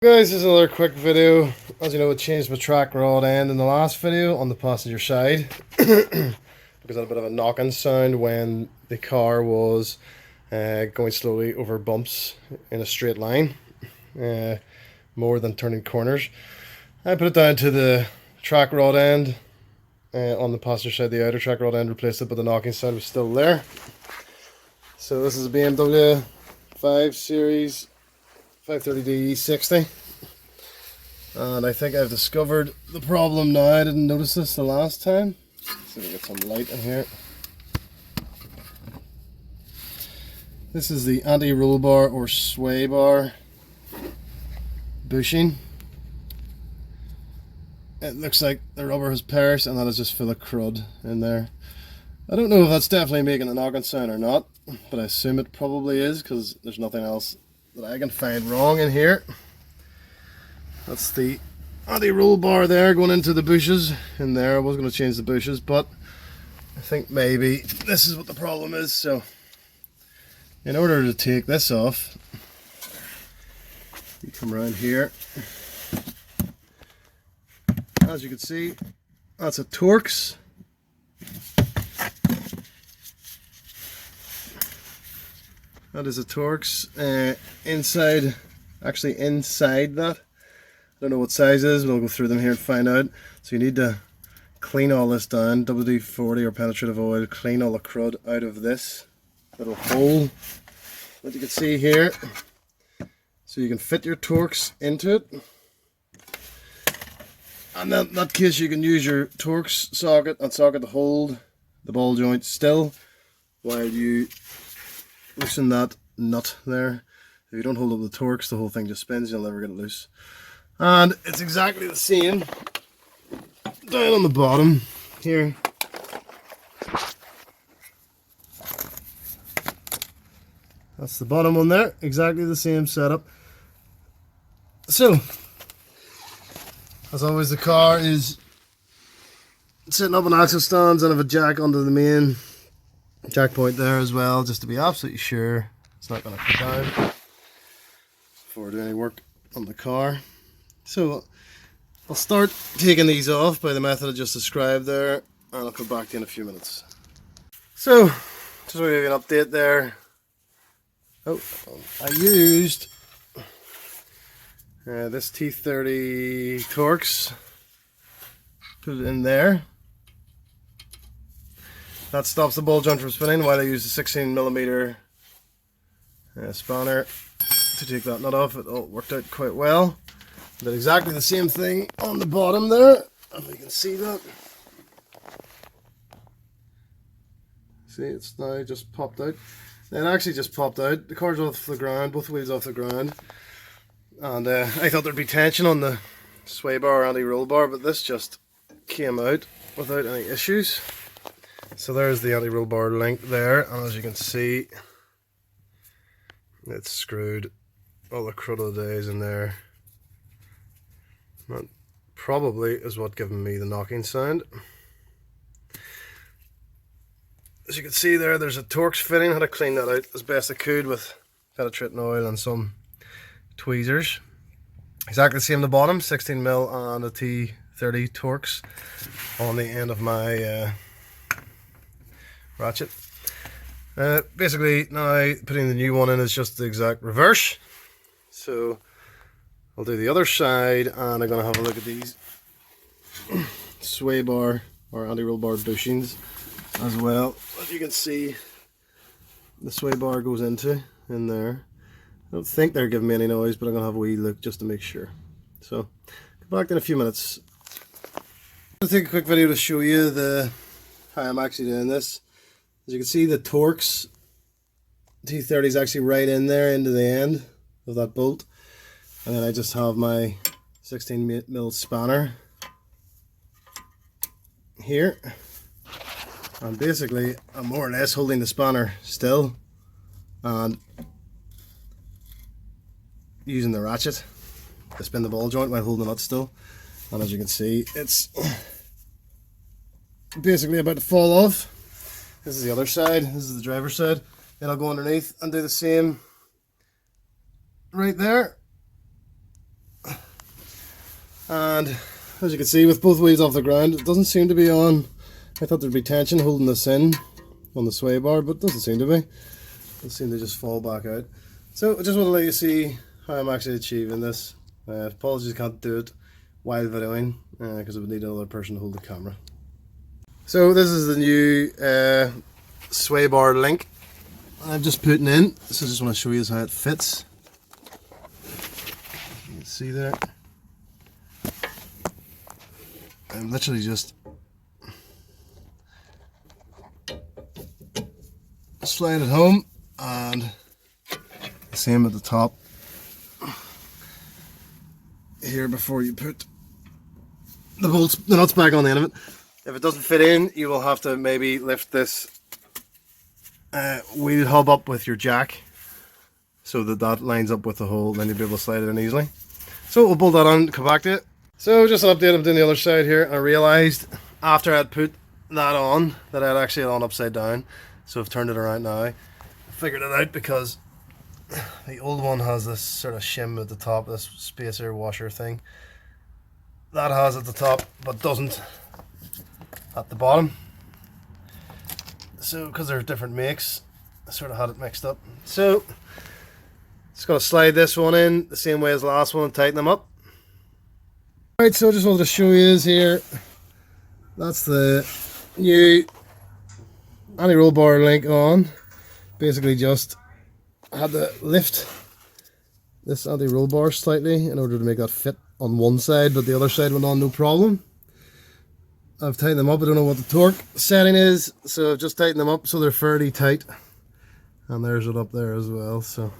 Guys, this is another quick video. As you know, I changed my track rod end in the last video on the passenger side because I had a bit of a knocking sound when the car was going slowly over bumps in a straight line, more than turning corners. I put it down to the track rod end on the passenger side, the outer track rod end, replaced it, but the knocking sound was still there. So this is a BMW 5 Series 530D e60, and I think I've discovered the problem now. I didn't notice this the last time. Let's see if we get some light in here. This is the anti-roll bar or sway bar bushing. It looks like the rubber has perished and that is just full of crud in there. I don't know if that's definitely making a knocking sound or not, but I assume it probably is because there's nothing else that I can find wrong in here. That's the anti-roll bar there going into the bushes in there. I was going to change the bushes, but I think maybe this is what the problem is. So in order to take this off, you come around here. As you can see, that's a Torx. That is a Torx. Inside that, I don't know what size it is, but I'll go through them here and find out. So you need to clean all this down, WD-40 or penetrative oil, clean all the crud out of this little hole that you can see here. So you can fit your Torx into it. And in that case you can use your Torx socket to hold the ball joint still while you loosen that nut there. If you don't hold up the Torx, the whole thing just spins, you'll never get it loose. And it's exactly the same down on the bottom here. That's the bottom one there, exactly the same setup. So, as always, the car is sitting up on axle stands and have a jack under the main jack point there as well, just to be absolutely sure it's not going to come down before I do any work on the car. So I'll start taking these off by the method I just described there, and I'll come back to you in a few minutes. So just to give you an update there. I used this T30 Torx, put it in there. That stops the ball joint from spinning while I use the 16mm spanner to take that nut off. It all worked out quite well. Did exactly the same thing on the bottom there, if you can see that. See, it's now just popped out. It actually just popped out. The car's off the ground, both wheels off the ground. And I thought there'd be tension on the sway bar or anti-roll bar, but this just came out without any issues. So there's the anti-roll bar link there, and as you can see, it's screwed all the crud of the days in there. That probably is what giving me the knocking sound. As you can see there, there's a Torx fitting. I had to clean that out as best I could with penetrating oil and some tweezers. Exactly the same on the bottom, 16mm and a T30 Torx on the end of my ratchet. Basically now putting the new one in is just the exact reverse. So I'll do the other side, and I'm going to have a look at these sway bar or anti-roll bar bushings as well. As you can see, the sway bar goes in there. I don't think they're giving me any noise, but I'm going to have a wee look just to make sure. So come back in a few minutes. I'm going to take a quick video to show you how I'm actually doing this. As you can see, the Torx T30 is actually right in there into the end of that bolt, and then I just have my 16mm spanner here, and basically I'm more or less holding the spanner still and using the ratchet to spin the ball joint while holding it still. And as you can see, it's basically about to fall off. This is the other side, this is the driver's side. Then I'll go underneath and do the same right there. And as you can see, with both wheels off the ground, it doesn't seem to be on. I thought there'd be tension holding this in on the sway bar, but it doesn't seem to be. It seems to just fall back out. So I just want to let you see how I'm actually achieving this. Apologies, I can't do it while videoing because I would need another person to hold the camera. So this is the new sway bar link I'm just putting in. So I just want to show you how it fits. You can see there. I'm literally just slide it home, and the same at the top here before you put the nuts back on the end of it. If it doesn't fit in, you will have to maybe lift this wheel hub up with your jack so that that lines up with the hole, then you'll be able to slide it in easily. So we'll bolt that on, come back to it. So just an update, I'm doing the other side here, and I realised after I'd put that on that I'd actually had it on upside down. So I've turned it around now. I figured it out because the old one has this sort of shim at the top, this spacer washer thing. That has at the top, but doesn't at the bottom. So, because they're different makes, I sort of had it mixed up. So, just got to slide this one in the same way as the last one and tighten them up. Alright, so I just wanted to show you this here. That's the new anti-roll bar link on. Basically just had to lift this anti-roll bar slightly in order to make that fit on one side, but the other side went on no problem. I've tightened them up. I don't know what the torque setting is, so I've just tightened them up so they're fairly tight. And there's it up there as well. So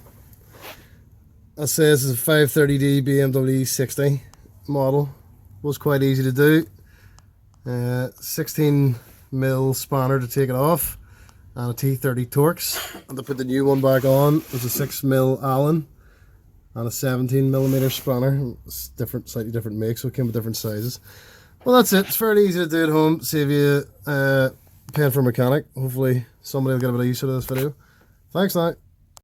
that says it's a 530D BMW e60 model. Was quite easy to do. 16mm spanner to take it off, and a T30 Torx. And to put the new one back on was a 6mm Allen and a 17mm spanner. It's different, slightly different make, so it came with different sizes. Well, that's it. It's fairly easy to do at home. Save you paying for a mechanic. Hopefully somebody will get a bit of use out of this video. Thanks now.